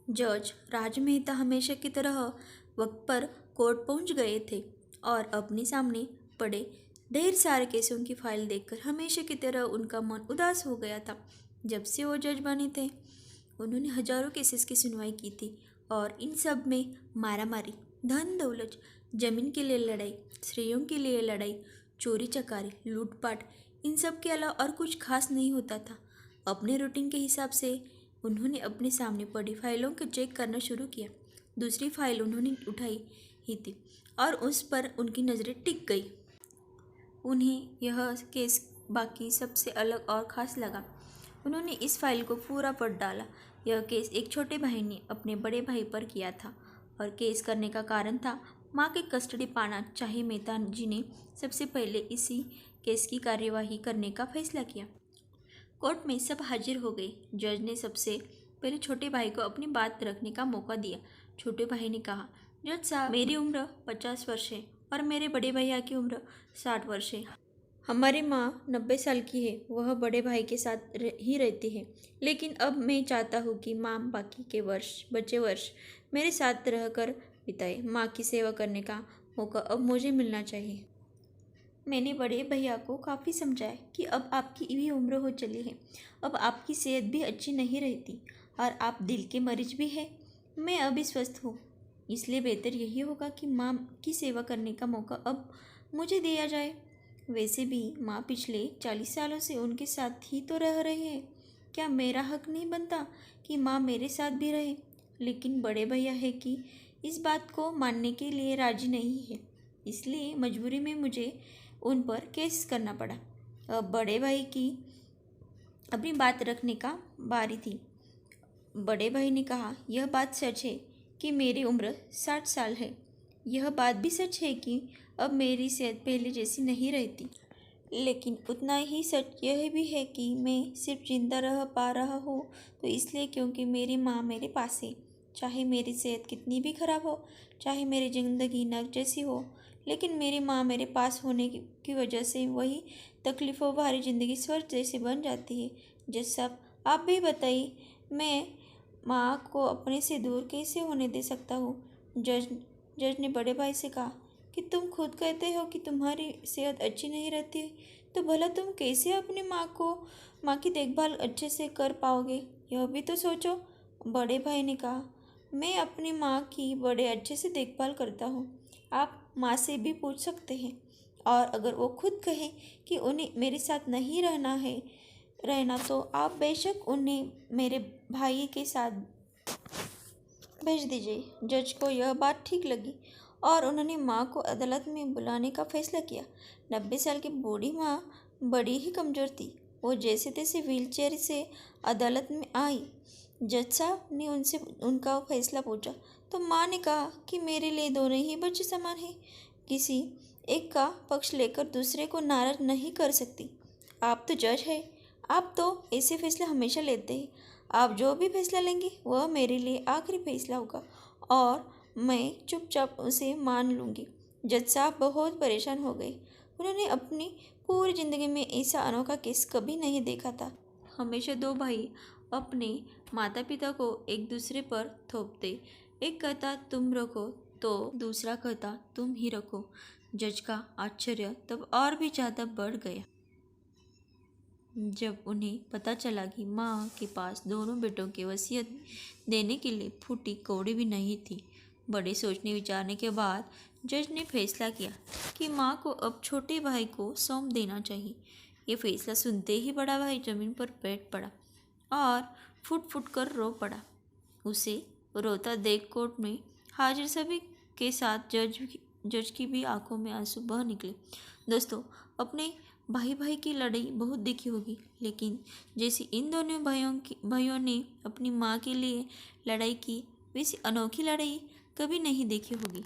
जज राज मेहता हमेशा की तरह वक्त पर कोर्ट पहुंच गए थे और अपने सामने पड़े ढेर सारे केसों की फाइल देखकर हमेशा की तरह उनका मन उदास हो गया था। जब से वो जज बने थे उन्होंने हजारों केसेस की सुनवाई की थी और इन सब में मारामारी, धन दौलत, जमीन के लिए लड़ाई, स्त्रियों के लिए लड़ाई, चोरी चकारी, लूटपाट, इन सब के अलावा और कुछ खास नहीं होता था। अपने रूटीन के हिसाब से उन्होंने अपने सामने पड़ी फाइलों को चेक करना शुरू किया। दूसरी फाइल उन्होंने उठाई ही थी और उस पर उनकी नज़रें टिक गई। उन्हें यह केस बाकी सबसे अलग और ख़ास लगा। उन्होंने इस फाइल को पूरा पढ़ डाला। यह केस एक छोटे भाई ने अपने बड़े भाई पर किया था और केस करने का कारण था माँ के कस्टडी पाना। चाहे मेहता जी ने सबसे पहले इसी केस की कार्यवाही करने का फैसला किया। कोर्ट में सब हाजिर हो गए। जज ने सबसे पहले छोटे भाई को अपनी बात रखने का मौका दिया। छोटे भाई ने कहा, जज साहब, मेरी उम्र 50 वर्ष है और मेरे बड़े भैया की उम्र 60 वर्ष है। हमारी माँ 90 साल की है। वह बड़े भाई के साथ ही रहती है, लेकिन अब मैं चाहता हूँ कि माँ बाकी के बचे वर्ष मेरे साथ रहकर बिताए। माँ की सेवा करने का मौका अब मुझे मिलना चाहिए। मैंने बड़े भैया को काफ़ी समझाया कि अब आपकी भी उम्र हो चली है, अब आपकी सेहत भी अच्छी नहीं रहती और आप दिल के मरीज भी हैं। मैं अभी स्वस्थ हूँ, इसलिए बेहतर यही होगा कि माँ की सेवा करने का मौका अब मुझे दिया जाए। वैसे भी माँ पिछले 40 सालों से उनके साथ ही तो रह रहे हैं। क्या मेरा हक नहीं बनता कि माँ मेरे साथ भी रहे? लेकिन बड़े भैया है कि इस बात को मानने के लिए राजी नहीं है, इसलिए मजबूरी में मुझे उन पर केस करना पड़ा। अब बड़े भाई की अपनी बात रखने का बारी थी। बड़े भाई ने कहा, यह बात सच है कि मेरी उम्र 60 साल है। यह बात भी सच है कि अब मेरी सेहत पहले जैसी नहीं रहती। लेकिन उतना ही सच यह भी है कि मैं सिर्फ जिंदा रह पा रहा हूँ तो इसलिए क्योंकि मेरी माँ मेरे पास है। चाहे मेरी सेहत कितनी भी खराब हो, चाहे मेरी ज़िंदगी नर्क जैसी हो, लेकिन मेरी माँ मेरे पास होने की वजह से वही तकलीफ़ों भरी ज़िंदगी स्वर्ग जैसी बन जाती है। जज साहब, आप भी बताइए, मैं माँ को अपने से दूर कैसे होने दे सकता हूँ? जज ने बड़े भाई से कहा कि तुम खुद कहते हो कि तुम्हारी सेहत अच्छी नहीं रहती, तो भला तुम कैसे अपनी माँ की देखभाल अच्छे से कर पाओगे? यह भी तो सोचो। बड़े भाई ने कहा, मैं अपनी माँ की बड़े अच्छे से देखभाल करता हूँ। आप माँ से भी पूछ सकते हैं, और अगर वो खुद कहें कि उन्हें मेरे साथ नहीं रहना तो आप बेशक उन्हें मेरे भाई के साथ भेज दीजिए। जज को यह बात ठीक लगी और उन्होंने माँ को अदालत में बुलाने का फैसला किया। 90 साल की बूढ़ी माँ बड़ी ही कमज़ोर थी। वो जैसे तैसे व्हीलचेयर से अदालत में आई। जज साहब ने उनसे उनका फैसला पूछा तो माँ ने कहा कि मेरे लिए दोनों ही बच्चे समान हैं। किसी एक का पक्ष लेकर दूसरे को नाराज नहीं कर सकती। आप तो जज हैं, आप तो ऐसे फैसले हमेशा लेते हैं। आप जो भी फैसला लेंगे वह मेरे लिए आखिरी फैसला होगा और मैं चुपचाप उसे मान लूँगी। जज साहब बहुत परेशान हो गए। उन्होंने अपनी पूरी ज़िंदगी में ऐसा अनोखा केस कभी नहीं देखा था। हमेशा दो भाई अपने माता पिता को एक दूसरे पर थोपते। एक कहता तुम रखो तो दूसरा कहता तुम ही रखो। जज का आश्चर्य तब और भी ज़्यादा बढ़ गया जब उन्हें पता चला कि माँ के पास दोनों बेटों की वसीयत देने के लिए फूटी कौड़ी भी नहीं थी। बड़े सोचने विचारने के बाद जज ने फैसला किया कि माँ को अब छोटे भाई को सौंप देना चाहिए। ये फैसला सुनते ही बड़ा भाई जमीन पर बैठ पड़ा और फुट फुट कर रो पड़ा। उसे रोता देख कोर्ट में हाजिर सभी के साथ जज की भी आंखों में आंसू बह निकले। दोस्तों, अपने भाई की लड़ाई बहुत देखी होगी, लेकिन जैसे इन दोनों भाइयों ने अपनी माँ के लिए लड़ाई की, वैसी अनोखी लड़ाई कभी नहीं देखी होगी।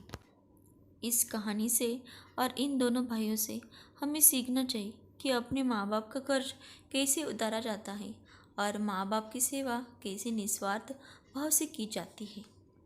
इस कहानी से और इन दोनों भाइयों से हमें सीखना चाहिए कि अपने माँ बाप का कर्ज कैसे उतारा जाता है और माँ बाप की सेवा कैसे निस्वार्थ भाव से की जाती है।